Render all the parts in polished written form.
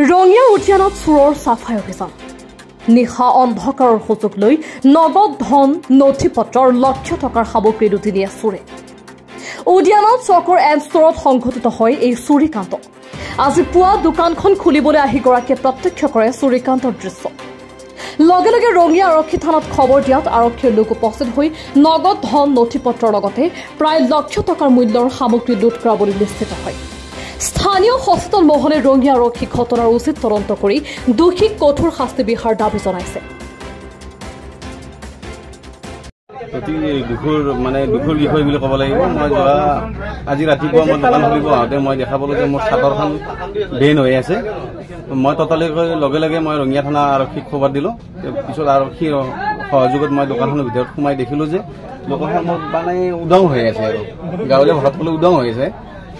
ৰঙিয়াৰ উদ্যানত চোৰৰ চাফাই অভিযান নিশা অন্ধকাৰৰ সুযোগ লৈ নগদ ধন নথি পত্ৰৰ লক্ষ টকাৰ সামগ্ৰী লুটি নিয়ে চোৰে উদ্যানত চকৰ এণ্ড ষ্টৰত সংঘটিত হয় এই চুৰিকাণ্ড আজি পুৱা দোকানখন খুলিবলৈ আহি গৰাকীয়ে প্ৰত্যক্ষ কৰে চুৰিকাণ্ডৰ দৃশ্য লগে লগে ৰঙিয়া আৰক্ষী থানাত খবৰ দিয়াত আৰক্ষীৰ লোক উপস্থিত হৈ নগদ ধন নথি পত্ৰৰ লগতে প্ৰায় লক্ষ টকাৰ মূল্যৰ সামগ্ৰী লুট কৰা বুলি নিশ্চিত হয় স্থানীয় সচেতন মহলে ৰঙিয়া আৰক্ষী ঘটনাৰ উচিত তদন্ত কৰি দোষীক কঠোৰ শাস্তি বিহাৰ দাবী জনাইছে অতি দুখৰ বিষয় বুলি ক'ব লাগিব মই আজি ৰাতিপুৱা মই দোকান খুলিব আহোঁতে মই দেখা পালোঁ যে মোৰ চাদৰখন বেন হৈ আছে মই ততালিকৈ লগে লগে মই ৰঙিয়া থানা আৰক্ষীক খবৰ দিলোঁ পিছত আৰক্ষীৰ সহযোগত মই দোকানখনৰ ভিতৰত সোমাই দেখিলোঁ যে দোকানখন মোৰ মানে উদং হৈ আছে আৰু গাঁৱলীয়া ভাষাত ক'লে উদং হৈ আছে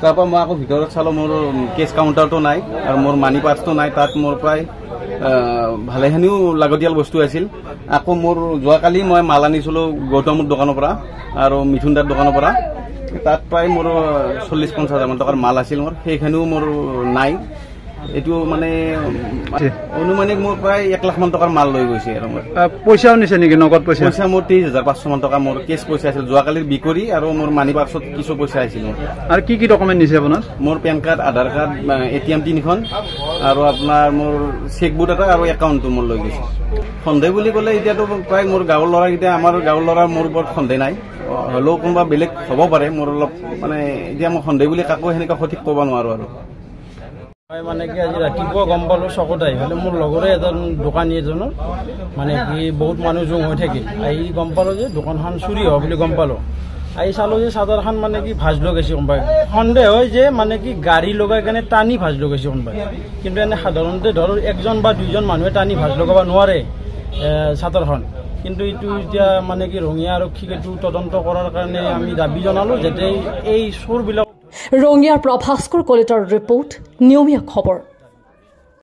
তাৰপৰা মই আকৌ ভিতৰত চালোঁ মোৰ কেছ কাউণ্টাৰটো নাই আৰু মোৰ মানি পাৰ্চটো নাই তাত মোৰ প্ৰায় ভালেখিনিও লাগতিয়াল বস্তু আছিল আকৌ মোৰ যোৱাকালি মই মাল আনিছিলোঁ গৌতমৰ দোকানৰ পৰা আৰু মিথুন দাৰ দোকানৰ পৰা তাত প্ৰায় মোৰ 40-50 হাজাৰ মান টকাৰ মাল আছিল মোৰ সেইখিনিও মোৰ নাই এইটো মানে অনুমানিক মোৰ প্ৰায় 1 লাখ মান টকাৰ মাল লৈ গৈছে আৰু মই পইচাও নিছে নেকি নগদ পইচা মোৰ 23,500 মান টকা মোৰ কেছ পইচা আছিল যোৱাকালিৰ বিকৰি আৰু মোৰ মানি পাৰ্চত কিছু পইচা আছিল আৰু কি ডকুমেণ্ট নিছে আপোনাৰ মোৰ পেন কাৰ্ড আধাৰ কাৰ্ড ATM 3খন আৰু আপোনাৰ মোৰ চেকবুক এটা আৰু একাউণ্টটো মোৰ লৈ গৈছে সন্দেহ বুলি ক'লে এতিয়াতো প্ৰায় মোৰ গাঁৱৰ ল'ৰাকেইটা আমাৰ গাঁৱৰ ল'ৰাৰ মোৰ ওপৰত সন্দেহ নাই হ'লেও কোনোবা বেলেগ হ'ব পাৰে মোৰ অলপ মানে এতিয়া মই সন্দেহ বুলি কাকো সেনেকৈ সঠিক ক'ব নোৱাৰোঁ আৰু মানে কি আজি ৰাতিপুৱা গম পালোঁ চকত আহি পেলাই মোৰ লগৰে এজন দোকানী এজনৰ মানে কি বহুত মানুহ জোং হৈ থাকে আহি গম পালোঁ যে দোকানখন চুৰি হোৱা বুলি গম পালোঁ আহি চালোঁ যে চাদৰখন মানে কি ভাজ লৈ গৈছে কোনোবাই সন্দেহ হয় যে মানে কি গাড়ী লগাই কেনে টানি ভাজ লৈ গৈছে কোনোবাই কিন্তু এনে সাধাৰণতে ধৰক 1 বা 2জন মানুহে টানি ভাজ লগাব নোৱাৰে চাদৰখন কিন্তু এইটো এতিয়া মানে কি ৰঙিয়া আৰক্ষীক এইটো তদন্ত কৰাৰ কাৰণে আমি দাবী জনালোঁ যাতে এই চোৰবিলাক ৰঙিয়াৰ পৰা ভাস্কৰ কলিতাৰ ৰিপৰ্ট নিয়মীয়া খবৰ।